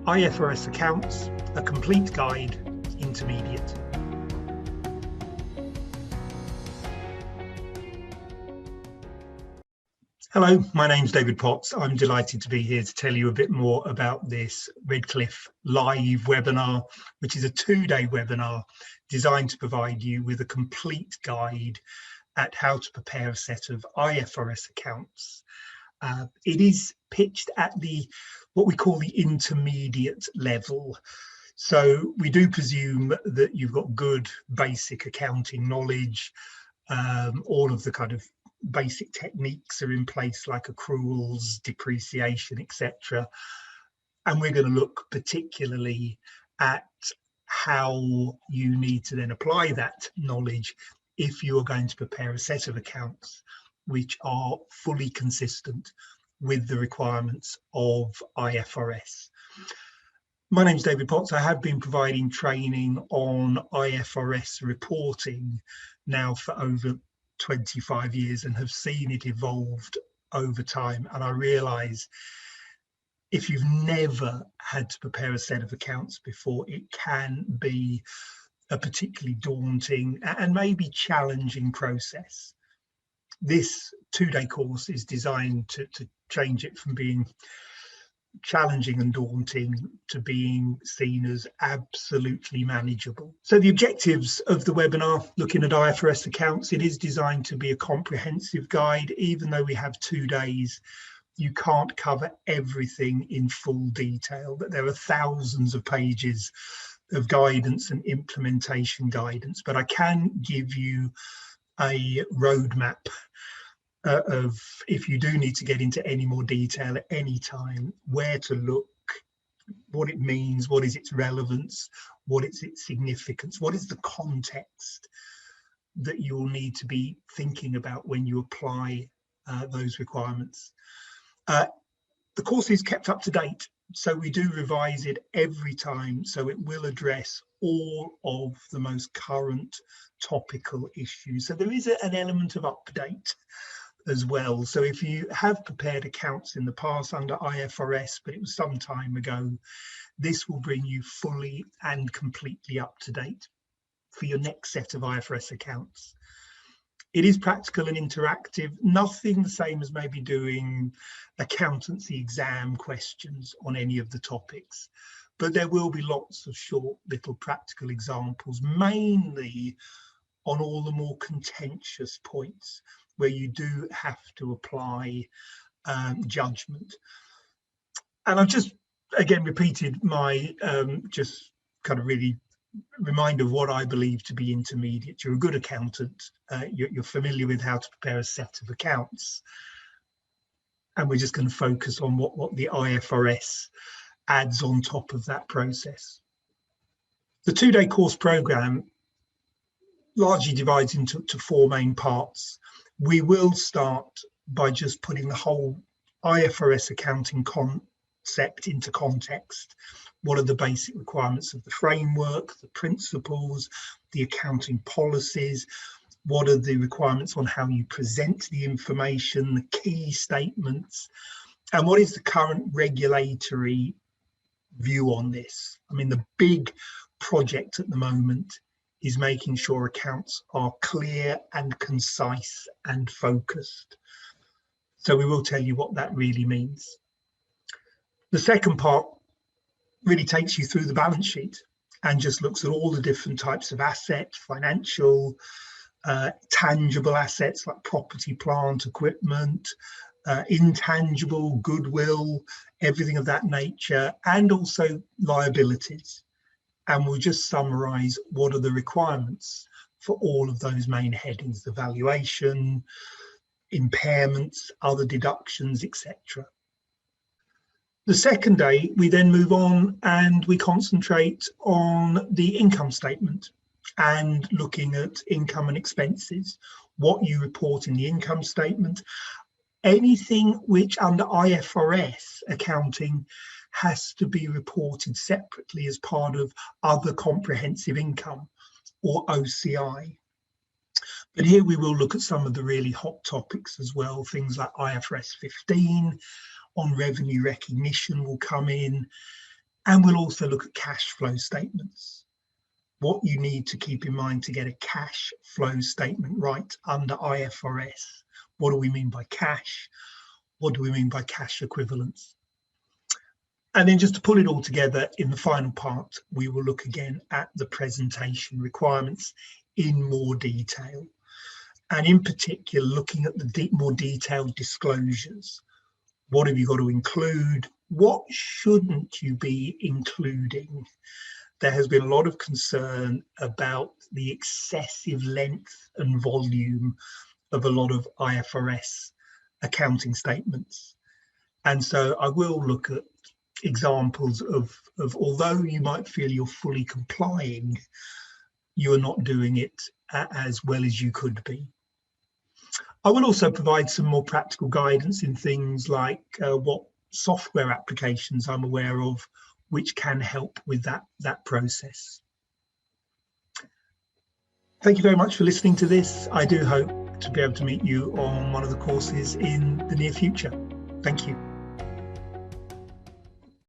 IFRS Accounts, a complete guide, Intermediate. Hello, my name's David Potts. I'm delighted to be here to tell you a bit more about this Redcliffe live webinar, which is a 2-day webinar designed to provide you with a complete guide at how to prepare a set of IFRS accounts. It is pitched at what we call the intermediate level. So we do presume that you've got good basic accounting knowledge. All of the kind of basic techniques are in place, like accruals, depreciation, etc. And we're going to look particularly at how you need to then apply that knowledge if you are going to prepare a set of accounts which are fully consistent with the requirements of IFRS. My name's David Potts. I have been providing training on IFRS reporting now for over 25 years and have seen it evolved over time. And I realise if you've never had to prepare a set of accounts before, it can be a particularly daunting and maybe challenging process. This 2-day course is designed to change it from being challenging and daunting to being seen as absolutely manageable. So the objectives of the webinar, looking at IFRS accounts, it is designed to be a comprehensive guide. Even though we have 2 days, you can't cover everything in full detail, but there are thousands of pages of guidance and implementation guidance. But I can give you a roadmap of, if you do need to get into any more detail at any time, where to look, what it means, what is its relevance, what is its significance, what is the context that you'll need to be thinking about when you apply those requirements. The course is kept up to date, so we do revise it every time, so it will address all of the most current topical issues. So there is an element of update as well. So if you have prepared accounts in the past under IFRS, but it was some time ago, this will bring you fully and completely up to date for your next set of IFRS accounts. It is practical and interactive, nothing the same as maybe doing accountancy exam questions on any of the topics, but there will be lots of short little practical examples, mainly on all the more contentious points where you do have to apply judgment. And I've just again repeated my just kind of really reminder of what I believe to be intermediate. You're a good accountant, you're familiar with how to prepare a set of accounts, and we're just going to focus on what the IFRS adds on top of that process. The 2-day course program largely divides into 4 main parts. We will start by just putting the whole IFRS accounting concept into context. What are the basic requirements of the framework, the principles, the accounting policies? What are the requirements on how you present the information, the key statements? And what is the current regulatory view on this? I mean, the big project at the moment is making sure accounts are clear and concise and focused. So we will tell you what that really means. The second part really takes you through the balance sheet and just looks at all the different types of assets, financial, tangible assets like property, plant, equipment, intangible, goodwill, everything of that nature, and also liabilities. And we'll just summarise what are the requirements for all of those main headings: the valuation, impairments, other deductions, etc. The second day, we then move on and we concentrate on the income statement and looking at income and expenses, what you report in the income statement, anything which under IFRS accounting has to be reported separately as part of other comprehensive income, or OCI. But here we will look at some of the really hot topics as well, things like IFRS 15 on revenue recognition will come in, And we'll also look at cash flow statements, what you need to keep in mind to get a cash flow statement right under IFRS. What do we mean by cash? What do we mean by cash equivalents? And then just to pull it all together, in the final part, we will look again at the presentation requirements in more detail. And in particular, looking at the more detailed disclosures. What have you got to include? What shouldn't you be including? There has been a lot of concern about the excessive length and volume of a lot of IFRS accounting statements. And so I will look at examples of although you might feel you're fully complying, you're not doing it as well as you could be. I will also provide some more practical guidance in things like what software applications I'm aware of which can help with that process. Thank you very much for listening to this. I do hope to be able to meet you on one of the courses in the near future. Thank you.